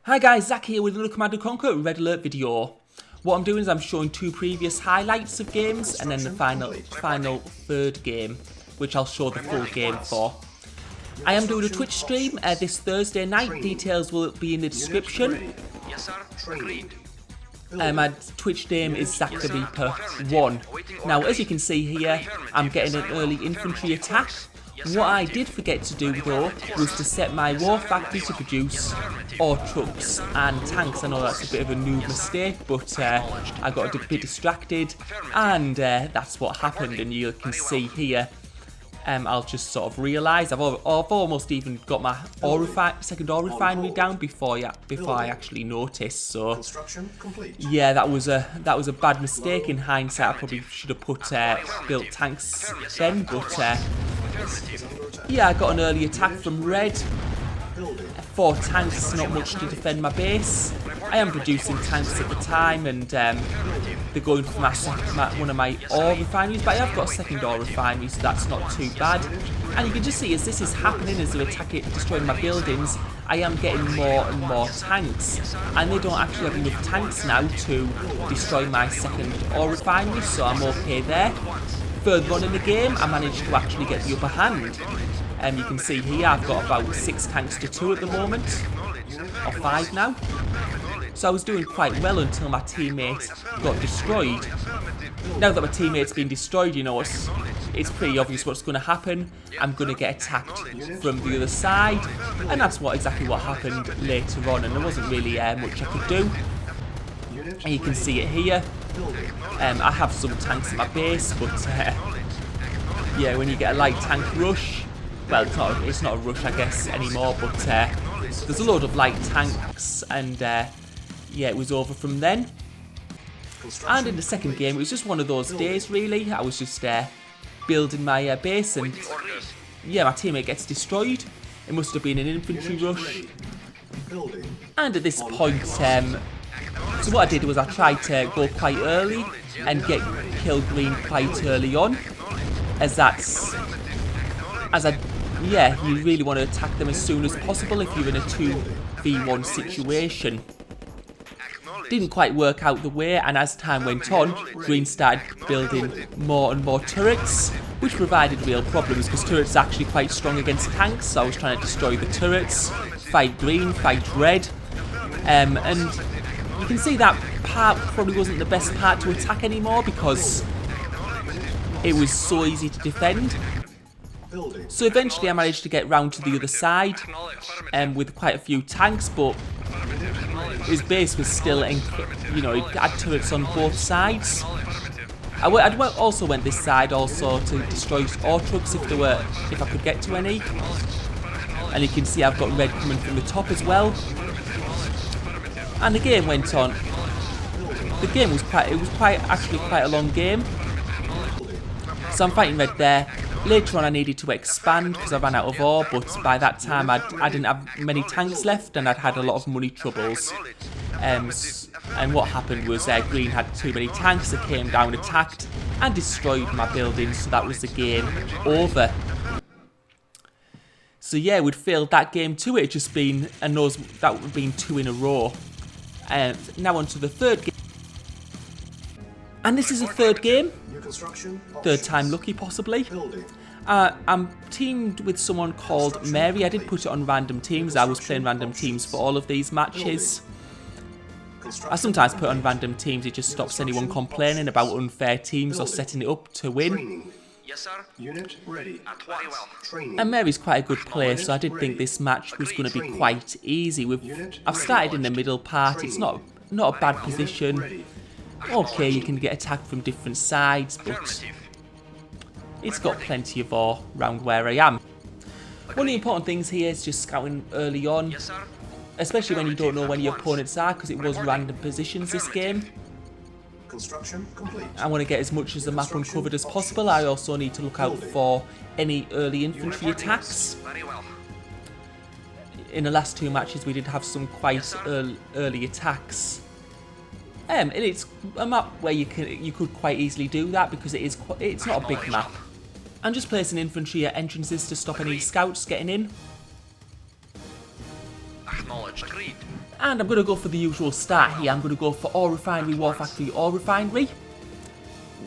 Hi guys, Zach here with another Command & Conquer Red Alert video. What I'm doing is I'm showing two previous highlights of games and then the final third game, which I'll show the full game for. I am doing a Twitch stream this Thursday night, details will be in the description. My Twitch name is Zach the Reaper 1. Now as you can see here, I'm getting an early infantry attack. What I did forget to do though was to set my war factory to produce ore trucks and tanks. I know that's a bit of a noob mistake, but I got a bit distracted and that's what happened. And you can see here, I'll just sort of realise I've almost even got my second ore refinery down before I actually noticed. So yeah, that was a bad mistake in hindsight. I probably should have built tanks then, but yeah, I got an early attack from red. 4 tanks, not much to defend my base. I am producing tanks at the time, and they're going for one of my ore refineries, but I have got a second ore refinery, so that's not too bad. And you can just see as this is happening, as they're destroying my buildings, I am getting more and more tanks, and they don't actually have enough tanks now to destroy my second ore refinery, so I'm okay there. Further on in the game, I managed to actually get the upper hand. You can see here I've got about 6 tanks to 2 at the moment, or 5 now. So I was doing quite well until my teammate got destroyed. Now that my teammate's been destroyed, you know, it's pretty obvious what's going to happen. I'm going to get attacked from the other side, and that's exactly what happened later on, and there wasn't really much I could do. And you can see it here. I have some tanks at my base, but yeah, when you get a light tank rush, well, it's not a rush, I guess, anymore, but there's a load of light tanks, and yeah, it was over from then. And in the second game, it was just one of those days, really. I was just building my base, and yeah, my teammate gets destroyed. It must have been an infantry rush. And at this point, so what I did was I tried to go quite early and kill green quite early on, yeah, you really want to attack them as soon as possible if you're in a 2v1 situation. Didn't quite work out the way, and as time went on, green started building more and more turrets, which provided real problems because turrets are actually quite strong against tanks, so I was trying to destroy the turrets, fight green, fight red, and you can see that part probably wasn't the best part to attack anymore because it was so easy to defend. So eventually I managed to get round to the other side with quite a few tanks, but his base was still, you know, it had turrets on both sides. I also went this side also to destroy ore trucks if I could get to any. And you can see I've got red coming from the top as well. And the game went on. The game was actually quite a long game. So I'm fighting red there. Later on I needed to expand because I ran out of ore, but by that time I didn't have many tanks left and I'd had a lot of money troubles. And what happened was green had too many tanks that came down, attacked and destroyed my buildings, so that was the game over. So yeah, we'd failed that game too. It had just been, and that would have been 2 in a row. Now on to the third game. And this is a third game. Third time lucky, possibly. I'm teamed with someone called Mary. I did put it on random teams. I was playing random teams for all of these matches. I sometimes put on random teams. It just stops anyone complaining about unfair teams or setting it up to win. And Mary's quite a good player, so I did think this match was going to be quite easy. I've started in the middle part. It's not a bad position. Okay, you can get attacked from different sides, but it's got plenty of ore around where I am. One of the important things here is just scouting early on, especially when you don't know when your opponents are, because it was random positions this game. I want to get as much of the map uncovered as possible. I also need to look out for any early infantry attacks. In the last 2 matches we did have some quite early attacks. And it's a map where you could quite easily do that because it's not a big map. I'm just placing infantry at entrances to stop any scouts getting in. And I'm going to go for the usual start here. I'm going to go for ore refinery, war factory, ore refinery.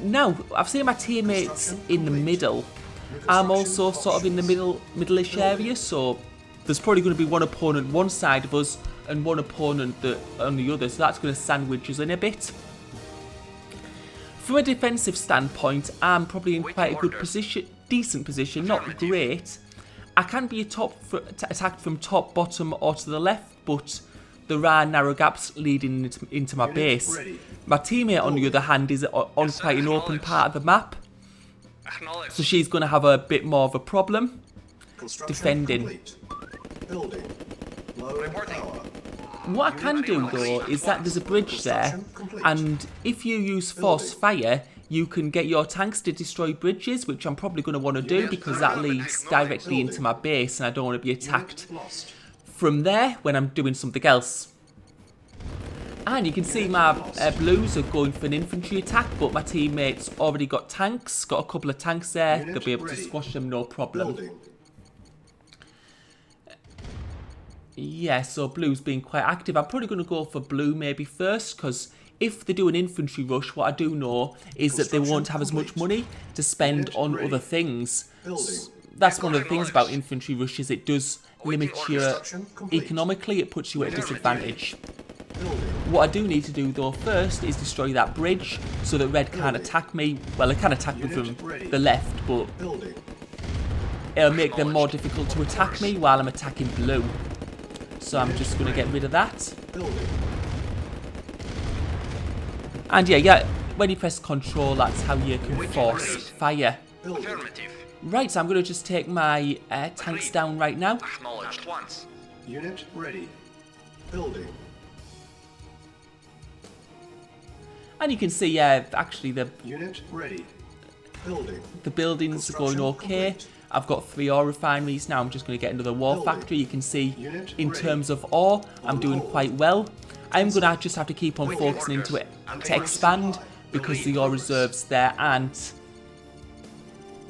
Now, I've seen my teammates in the middle. I'm also sort of in the middle-ish area, so there's probably going to be one opponent one side of us and one opponent on the other, so that's going to sandwich us in a bit. From a defensive standpoint, I'm probably in quite a good position, decent position, not great. I can be attacked from top, bottom or to the left, but there are narrow gaps leading into my base. My teammate, on the other hand, is on quite an open part of the map, so she's going to have a bit more of a problem defending. What I can do though is that there's a bridge there, and if you use force fire, you can get your tanks to destroy bridges, which I'm probably going to want to do because that leads directly into my base and I don't want to be attacked from there when I'm doing something else. And you can see my blues are going for an infantry attack, but my teammates already got tanks, got a couple of tanks there, they'll be able to squash them no problem. Yeah, so blue's being quite active. I'm probably going to go for blue maybe first, because if they do an infantry rush, what I do know is that they won't have as much money to spend on other things. That's one of the things about infantry rushes, it does limit you economically, it puts you at a disadvantage. What I do need to do though first is destroy that bridge so that red can't attack me. Well, they can attack me from the left, but it'll make them more difficult to attack me while I'm attacking blue. So I'm just going to get rid of that. And yeah, when you press control, that's how you can force fire. Right, so I'm going to just take my tanks down right now. Unit ready. Building. And you can see, actually the unit ready. Building. The buildings are going okay. I've got 3 ore refineries now. I'm just going to get another war factory. You can see in terms of ore, I'm doing quite well. I'm going to just have to keep on focusing into it to expand because the ore reserves there, and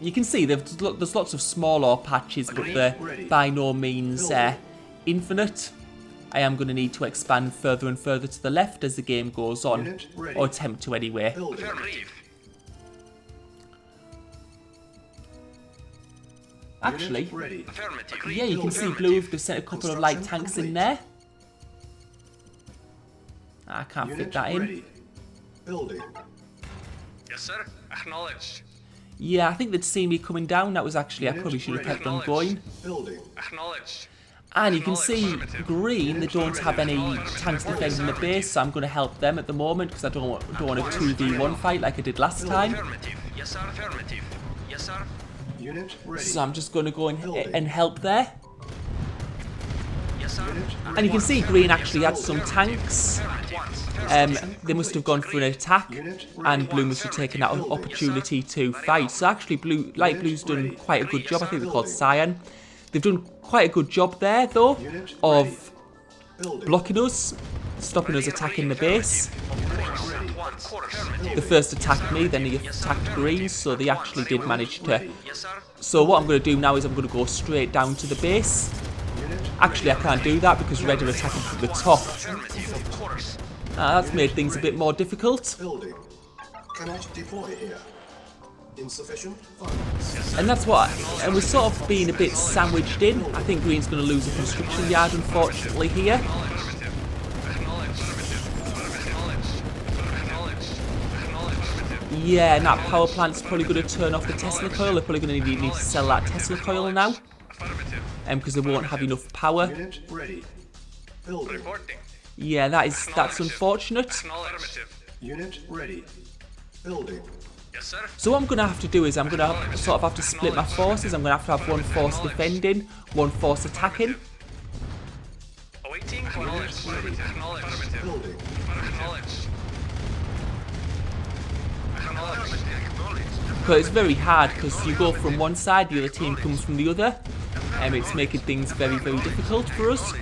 you can see there's lots of small ore patches, but they're by no means infinite. I am going to need to expand further and further to the left as the game goes on, or attempt to anyway. Actually, yeah, you can see blue have sent a couple of light tanks in there. I can't fit that in. Yes, sir. Acknowledged. Yeah, I think they'd seen me coming down. That was actually, I probably should have kept on going. Acknowledged. And you can see green, they don't have any tanks defending the base, so I'm going to help them at the moment because I don't want a 2v1 fight like I did last time. Yes, sir. Affirmative. Yes, sir. So I'm just going to go and help there. Yes, sir. And you can see green actually had some tanks. They must have gone for an attack, and blue must have taken that opportunity to fight. So actually, light blue's done quite a good job. I think they're called cyan. They've done quite a good job there, though, of blocking us, stopping us attacking the base. They first attacked me, then they attacked green, so they actually did manage to. So what I'm going to do now is I'm going to go straight down to the base. Actually, I can't do that because red are attacking from the top. That's made things a bit more difficult. Cannot deploy here. Insufficient. And that's what, and we're sort of being a bit sandwiched in. I think green's going to lose a construction yard, unfortunately, here. Yeah, and that power plant's probably going to turn off the Tesla coil. They're probably going to need to sell that Tesla coil now. Because they won't have enough power. Yeah, that's unfortunate. Unit ready. Building. Yes, sir. So what I'm going to have to do is I'm going to sort of have to split my forces. I'm going to have one force defending, one force attacking. Awaiting. Acknowledged. Acknowledged. Building. Acknowledged. Because it's very hard because you go from one side, the other team comes from the other. It's making things very, very difficult for us.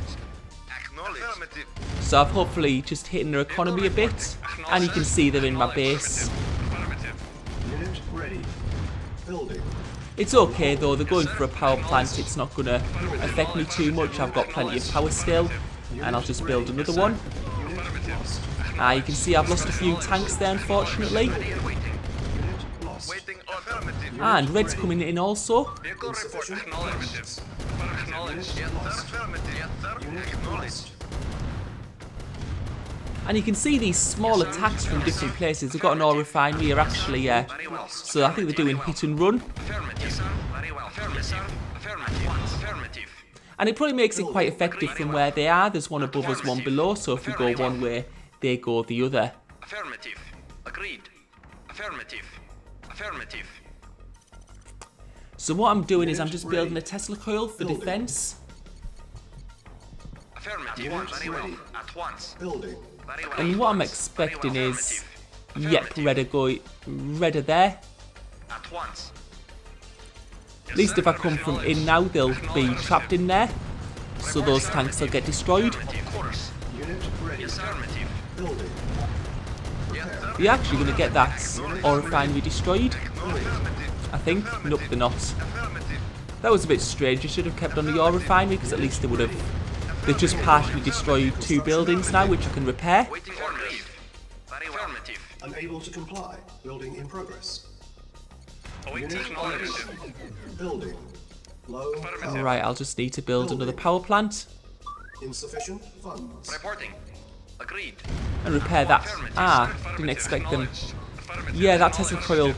So I've hopefully just hitting their economy a bit. And you can see they're in my base. Unit ready. Building. It's okay though, they're going for a power plant, it's not going to affect me too much, I've got plenty of power still. and I'll just build another one. You can see I've lost a few tanks there, unfortunately. Waiting affirmative. And red's coming in also. Vehicle report acknowledged. Acknowledged. Yes, sir. Affirmative. Yes, sir. Acknowledged. And you can see these small attacks from different places. We've got an ore refinery here actually, Very well. so I think they're doing hit and run. Affirmative. Yes, sir. Very well. Affirmative. Yes, sir. Affirmative. Affirmative. And it probably makes it quite effective from where they are. There's one above us, one below, so if we go one way, they go the other. Affirmative. Agreed. Affirmative. Affirmative. So what I'm doing is I'm just building a Tesla coil for defense. Affirmative. Very well. At once. Building. Very well. And what I'm expecting is, yep, red are there. At once. At least if I come from in now, they'll be trapped in there. So those tanks will get destroyed. Of course. Unit ready. Yes, sir. Affirmative. Building. Yes, sir. You're actually going to get that ore refinery destroyed, I think. Nope, they're not. Affirmative. That was a bit strange. You should have kept on the ore refinery because at least they would have. They've just partially destroyed 2 buildings now, which I can repair. Waiting for brief. Very well. Affirmative. Unable to comply. Building in progress. Awaiting acknowledged. Building. Low. Alright, I'll just need to build another power plant Insufficient funds. Reporting. Agreed. and repair that. Didn't expect them. Yeah, that Tesla coil.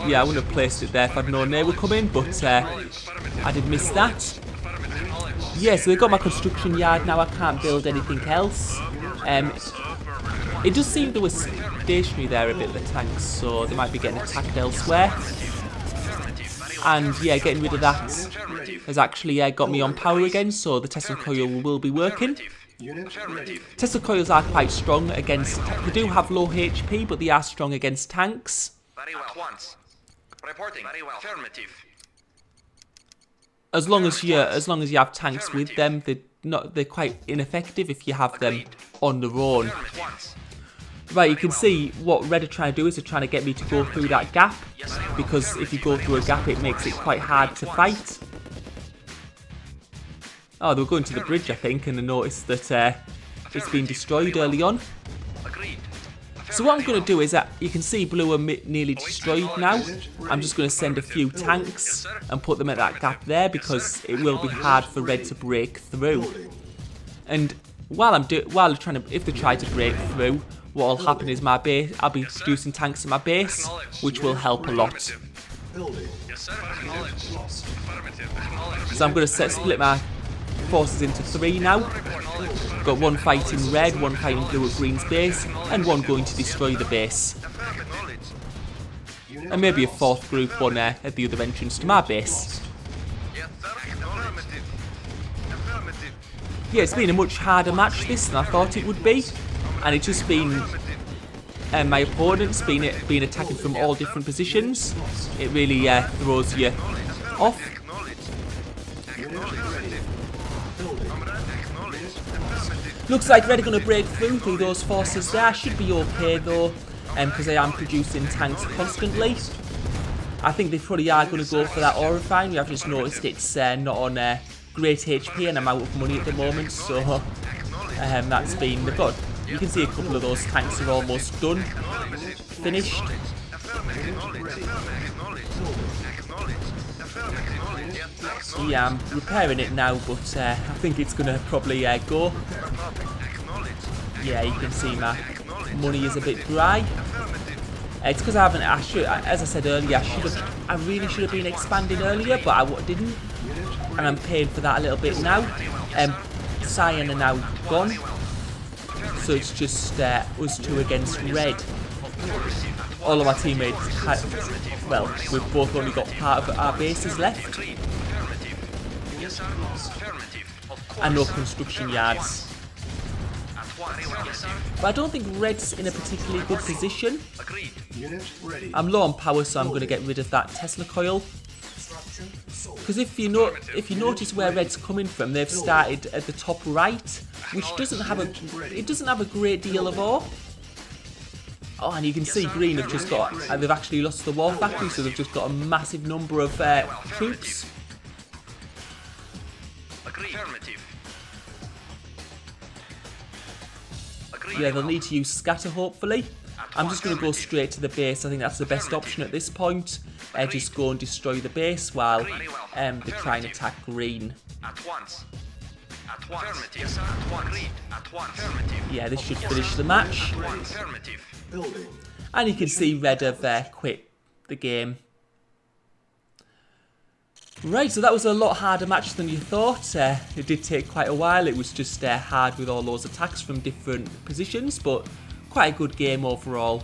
Yeah, I wouldn't have placed it there if I'd known they would come in, but I did miss that. Yeah, so they've got my construction yard now. I can't build anything else. It does seem they were stationary there a bit, the tanks, so they might be getting attacked elsewhere. And yeah, getting rid of that has actually got me on power again, so the Tesla coil will be working. Unit ready. Tesla coils are quite strong against. They do have low HP, but they are strong against tanks. Very well. At once. Reporting. Very well. Affirmative. As long as you have tanks with them, they're quite ineffective if you have them on their own. At once. Right, you can see what red are trying to do is they're trying to get me to go through that gap, because if you go through a gap, it makes it quite hard to fight. Oh, they were going to the bridge, I think, and they noticed that it's been destroyed early on. Agreed. So what I'm going to do is that you can see blue are nearly destroyed now. I'm just going to send a few tanks and put them at that gap there because it will be hard for red to break through. And if they try to break through, what will happen is my base. I'll be producing tanks at my base, which will help a lot. Building. Yes, sir. Acknowledged. Affirmative. Acknowledged. So I'm going to split my forces into 3 now. Got one fighting red, one fighting blue at green's base, and one going to destroy the base. Acknowledged. And maybe a 4th group one at the other entrance to my base. Yes, sir. Affirmative. Affirmative. Yeah, it's been a much harder match this than I thought it would be. And it's just been my opponent's been attacking from all different positions. It really throws you off. Looks like red are going to break through those forces there. Should be okay though, because I am producing tanks constantly. I think they probably are going to go for that ore refinery. I've just noticed it's not on great HP and I'm out of money at the moment, so that's been. They've got. You can see a couple of those tanks are almost done, finished. Yeah, I'm repairing it now, but I think it's going to probably go. Yeah, you can see my money is a bit dry. It's because I haven't. As I said earlier, I really should have been expanding earlier, but I didn't, and I'm paying for that a little bit now. Cyan are now gone, so it's just us 2 against red. All of our teammates well, we've both only got part of our bases left, and no construction yards. But I don't think red's in a particularly good position. Unit ready. I'm low on power, so I'm going to get rid of that Tesla coil. Because if you notice where red's coming from, they've started at the top right, which doesn't have a great deal of ore. Oh, and you can see green have just got. They've actually lost the war factory, so they've just got a massive number of troops. Yeah, they'll need to use scatter, hopefully. I'm just going to go straight to the base. I think that's the best option at this point. Just go and destroy the base while they try and attack green. At once. At once. Affirmative. Yes, sir. At once. Agreed. At once. Affirmative. Yeah, this should finish the match. At once. Affirmative. Building. And you can see red have quit the game. Right, so that was a lot harder match than you thought. It did take quite a while. It was just hard with all those attacks from different positions, but quite a good game overall.